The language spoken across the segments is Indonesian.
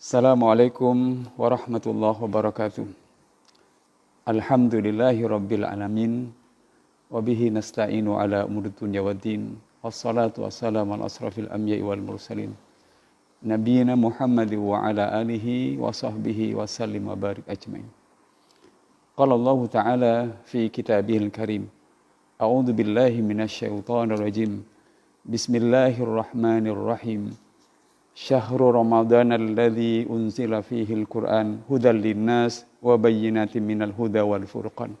Assalamualaikum warahmatullahi wabarakatuh. Alhamdulillahi rabbil alamin. Wabihi nasta'inu ala umuri dunya waddin. Wassalatu wassalamu ala asrafil anbiya'i wal mursalin. Nabiyina Muhammad wa ala alihi wa sahbihi wa sallim wa barik ajmain. Qala Allah Ta'ala fi kitabihil karim. A'udzu billahi minasyaitonir rajim. Bismillahirrahmanirrahim. Syahrul Ramadan alladzi unzila fihi al-Qur'an hudal linnas wa bayyinatin minal huda wal furqan.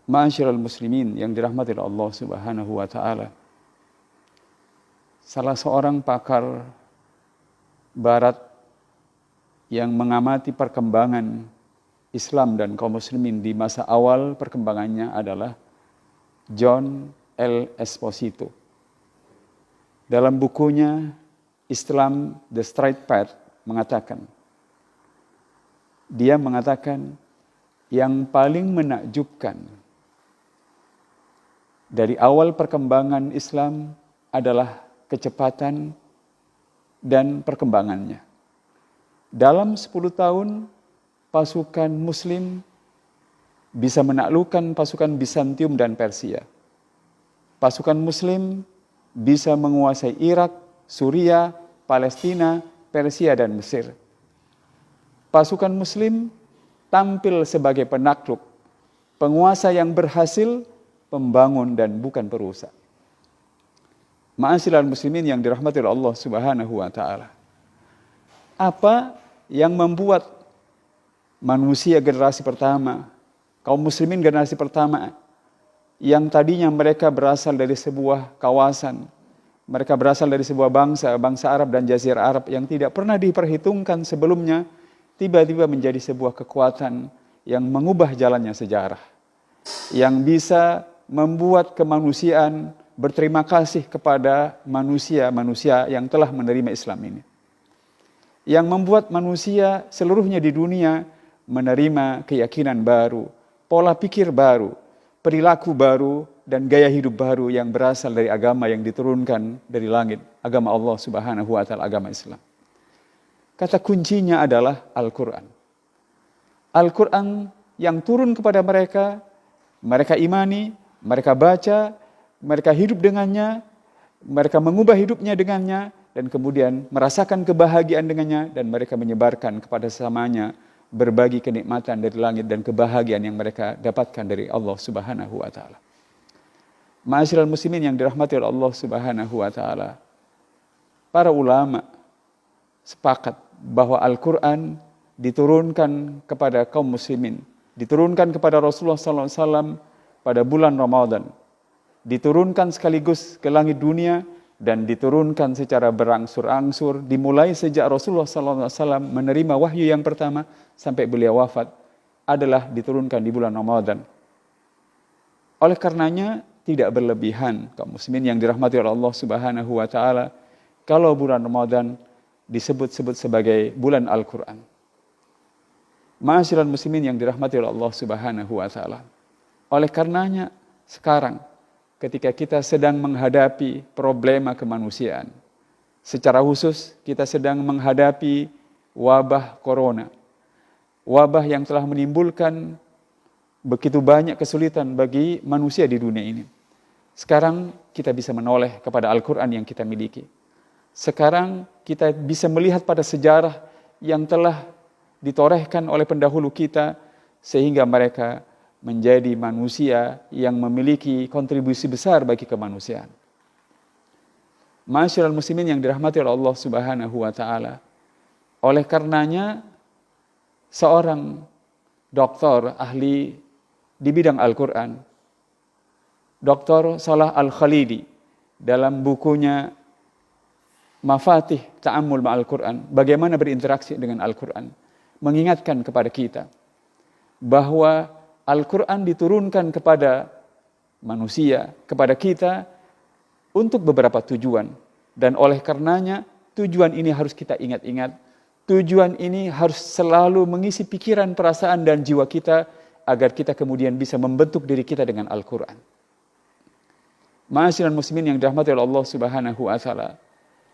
Ma'asyiral muslimin yang dirahmati Allah Subhanahu wa taala. Salah seorang pakar barat yang mengamati perkembangan Islam dan kaum muslimin di masa awal perkembangannya adalah John L. Esposito. Dalam bukunya Islam The Straight Path dia mengatakan yang paling menakjubkan dari awal perkembangan Islam adalah kecepatan dan perkembangannya. Dalam 10 tahun pasukan Muslim bisa menaklukkan pasukan Bizantium dan Persia. Pasukan Muslim bisa menguasai Irak, Suriah, Palestina, Persia, dan Mesir. Pasukan Muslim tampil sebagai penakluk, penguasa yang berhasil, pembangun dan bukan perusak. Ma'asyiral muslimin yang dirahmati Allah Subhanahu wa taala. Apa yang membuat manusia generasi pertama, kaum muslimin generasi pertama, yang tadinya mereka berasal dari sebuah kawasan, mereka berasal dari sebuah bangsa Arab dan Jazirah Arab yang tidak pernah diperhitungkan sebelumnya, tiba-tiba menjadi sebuah kekuatan yang mengubah jalannya sejarah, yang bisa membuat kemanusiaan berterima kasih kepada manusia yang telah menerima Islam ini, yang membuat manusia seluruhnya di dunia menerima keyakinan baru, pola pikir baru, perilaku baru dan gaya hidup baru yang berasal dari agama yang diturunkan dari langit, agama Allah Subhanahu wa taala, agama Islam. Kata kuncinya adalah Al-Qur'an. Al-Qur'an yang turun kepada mereka, mereka imani, mereka baca, mereka hidup dengannya, mereka mengubah hidupnya dengannya dan kemudian merasakan kebahagiaan dengannya dan mereka menyebarkan kepada sesamanya, berbagi kenikmatan dari langit dan kebahagiaan yang mereka dapatkan dari Allah Subhanahu wa taala. Ma'asyiral muslimin yang dirahmati oleh Allah Subhanahu wa taala. Para ulama sepakat bahwa Al-Qur'an diturunkan kepada kaum muslimin, diturunkan kepada Rasulullah sallallahu alaihi wasallam pada bulan Ramadan. Diturunkan sekaligus ke langit dunia dan diturunkan secara berangsur-angsur dimulai sejak Rasulullah SAW menerima wahyu yang pertama sampai beliau wafat adalah diturunkan di bulan Ramadan. Oleh karenanya tidak berlebihan kaum muslimin yang dirahmati oleh Allah Subhanahu wa taala kalau bulan Ramadan disebut-sebut sebagai bulan Al-Qur'an. Ma'asyiral muslimin yang dirahmati oleh Allah Subhanahu wa taala. Oleh karenanya sekarang ketika kita sedang menghadapi problema kemanusiaan, secara khusus kita sedang menghadapi wabah corona, wabah yang telah menimbulkan begitu banyak kesulitan bagi manusia di dunia ini. Sekarang kita bisa menoleh kepada Al-Qur'an yang kita miliki. Sekarang kita bisa melihat pada sejarah yang telah ditorehkan oleh pendahulu kita sehingga mereka menjadi manusia yang memiliki kontribusi besar bagi kemanusiaan. Ma'asyiral muslimin yang dirahmati oleh Allah Subhanahu wa taala. Oleh karenanya seorang doktor ahli di bidang Al-Qur'an, Dr. Salah Al-Khalidi dalam bukunya Mafatih Ta'ammul Ma'al Qur'an, bagaimana berinteraksi dengan Al-Qur'an, mengingatkan kepada kita bahwa Al-Qur'an diturunkan kepada manusia, kepada kita untuk beberapa tujuan. Dan oleh karenanya tujuan ini harus kita ingat-ingat. Tujuan ini harus selalu mengisi pikiran, perasaan dan jiwa kita agar kita kemudian bisa membentuk diri kita dengan Al-Qur'an. Ma'asyiral muslimin yang dirahmati oleh Allah Subhanahu wa taala.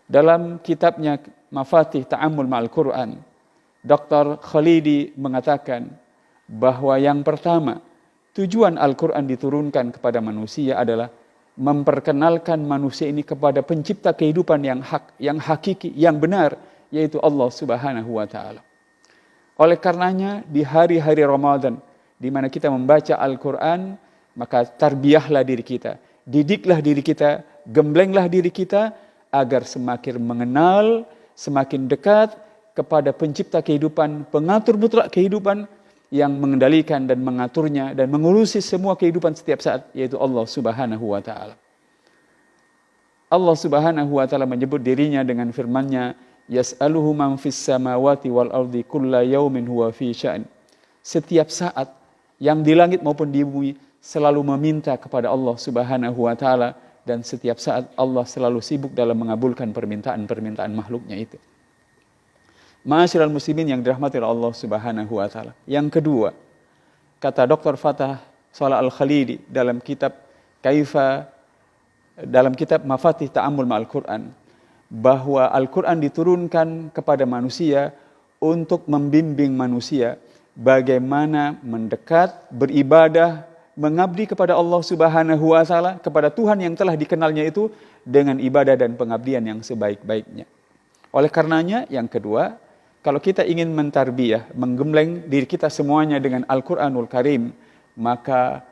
Dalam kitabnya Mafatih Ta'ammul Ma'al Quran, Dr. Khalidi mengatakan bahwa yang pertama, tujuan Al-Quran diturunkan kepada manusia adalah memperkenalkan manusia ini kepada pencipta kehidupan yang hak, yang hakiki, yang benar, yaitu Allah Subhanahu wa Ta'ala. Oleh karenanya di hari-hari Ramadan di mana kita membaca Al-Quran, maka tarbiyahlah diri kita, didiklah diri kita, gemblenglah diri kita agar semakin mengenal, semakin dekat kepada pencipta kehidupan, pengatur mutlak kehidupan yang mengendalikan dan mengaturnya dan mengurusi semua kehidupan setiap saat, yaitu Allah Subhanahu wa Ta'ala. Allah Subhanahu wa Ta'ala menyebut dirinya dengan firman-Nya, yas'aluhu man fis samawati wal ardi kulla yaumin huwa fi sya'n. Setiap saat yang di langit maupun di bumi selalu meminta kepada Allah Subhanahu wa Ta'ala, dan setiap saat Allah selalu sibuk dalam mengabulkan permintaan-permintaan makhluknya itu. Ma'asyiral muslimin yang dirahmati Allah Subhanahu wa Ta'ala. Yang kedua, kata Dr. Fatah Salah Al-Khalidi dalam kitab Mafatih Ta'ammul Ma'al Quran, bahwa Al-Quran diturunkan kepada manusia untuk membimbing manusia bagaimana mendekat, beribadah, mengabdi kepada Allah Subhanahu wa Ta'ala, kepada Tuhan yang telah dikenalnya itu dengan ibadah dan pengabdian yang sebaik-baiknya. Oleh karenanya, yang kedua, kalau kita ingin mentarbiyah, menggembleng diri kita semuanya dengan Al-Quranul Karim, maka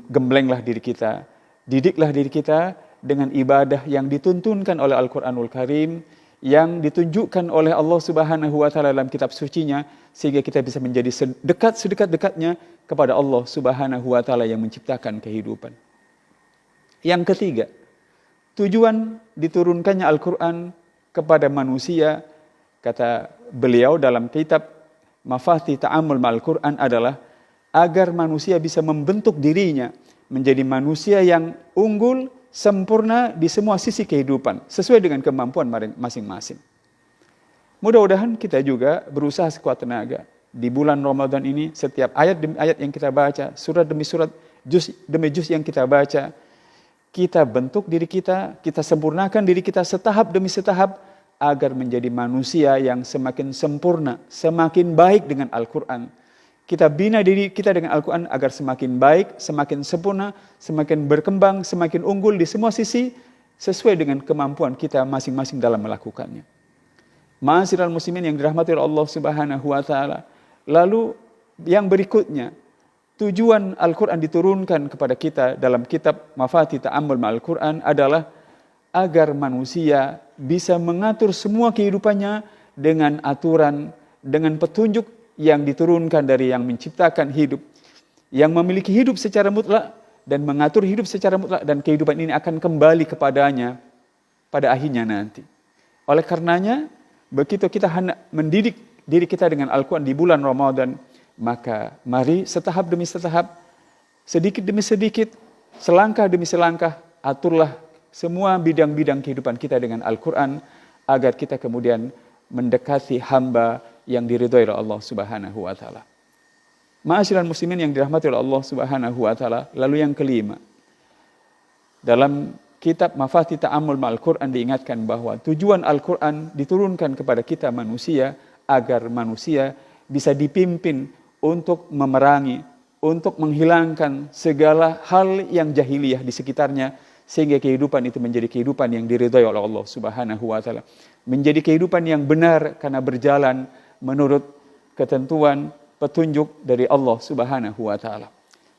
gemblenglah diri kita, didiklah diri kita dengan ibadah yang dituntunkan oleh Al-Quranul Karim, yang ditunjukkan oleh Allah Subhanahu wa Ta'ala dalam kitab sucinya, sehingga kita bisa menjadi sedekat-dekatnya kepada Allah Subhanahu wa Ta'ala yang menciptakan kehidupan. Yang ketiga, tujuan diturunkannya Al-Quran kepada manusia, kata beliau dalam kitab Mafatih Ta'ammul Ma'al Quran, adalah agar manusia bisa membentuk dirinya menjadi manusia yang unggul, sempurna di semua sisi kehidupan, sesuai dengan kemampuan masing-masing. Mudah-mudahan kita juga berusaha sekuat tenaga di bulan Ramadan ini, setiap ayat demi ayat yang kita baca, surat demi surat, juz demi juz yang kita baca, kita bentuk diri kita, kita sempurnakan diri kita setahap demi setahap agar menjadi manusia yang semakin sempurna, semakin baik dengan Al-Quran. Kita bina diri kita dengan Al-Quran agar semakin baik, semakin sempurna, semakin berkembang, semakin unggul di semua sisi, sesuai dengan kemampuan kita masing-masing dalam melakukannya. Ma'asyiral muslimin yang dirahmati oleh Allah Subhanahu wa Ta'ala. Lalu yang berikutnya, tujuan Al-Quran diturunkan kepada kita dalam kitab Mafatih Ta'ammul Ma'al Quran adalah agar manusia bisa mengatur semua kehidupannya dengan aturan, dengan petunjuk yang diturunkan dari yang menciptakan hidup, yang memiliki hidup secara mutlak dan mengatur hidup secara mutlak, dan kehidupan ini akan kembali kepadanya pada akhirnya nanti. Oleh karenanya, begitu kita hendak mendidik diri kita dengan Al-Quran di bulan Ramadan, maka mari setahap demi setahap, sedikit demi sedikit, selangkah demi selangkah, aturlah semua bidang-bidang kehidupan kita dengan Al-Quran, agar kita kemudian mendekati hamba yang diridhoi oleh Allah Subhanahu wa Ta'ala. Ma'asyiral muslimin yang dirahmati oleh Allah Subhanahu wa Ta'ala. Lalu yang kelima, dalam kitab Mafatih Ta'ammul Ma'al Quran diingatkan bahwa tujuan Al-Quran diturunkan kepada kita manusia agar manusia bisa dipimpin untuk memerangi, untuk menghilangkan segala hal yang jahiliyah di sekitarnya, sehingga kehidupan itu menjadi kehidupan yang diridhoi oleh Allah Subhanahu wa Ta'ala, menjadi kehidupan yang benar karena berjalan menurut ketentuan petunjuk dari Allah Subhanahu wa Ta'ala.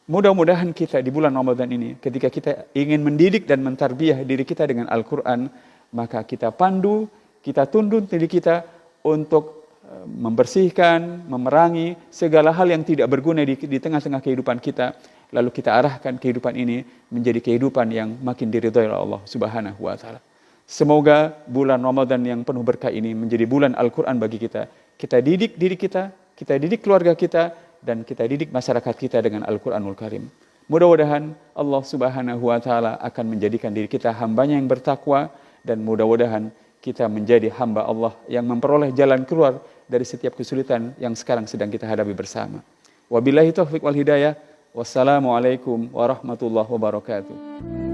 Mudah-mudahan kita di bulan Ramadan ini, ketika kita ingin mendidik dan mentarbiyah diri kita dengan Al-Quran, maka kita pandu, kita tunduk diri kita untuk membersihkan, memerangi segala hal yang tidak berguna di tengah-tengah kehidupan kita. Lalu kita arahkan kehidupan ini menjadi kehidupan yang makin diridhoi oleh Allah Subhanahu wa Ta'ala. Semoga bulan Ramadan yang penuh berkah ini menjadi bulan Al-Quran bagi kita. Kita didik diri kita didik keluarga kita, dan kita didik masyarakat kita dengan Al-Quranul Karim. Mudah-mudahan Allah Subhanahu wa Ta'ala akan menjadikan diri kita hambanya yang bertakwa, dan mudah-mudahan kita menjadi hamba Allah yang memperoleh jalan keluar dari setiap kesulitan yang sekarang sedang kita hadapi bersama. Wabillahi taufiq wal hidayah. Wassalamualaikum warahmatullahi wabarakatuh.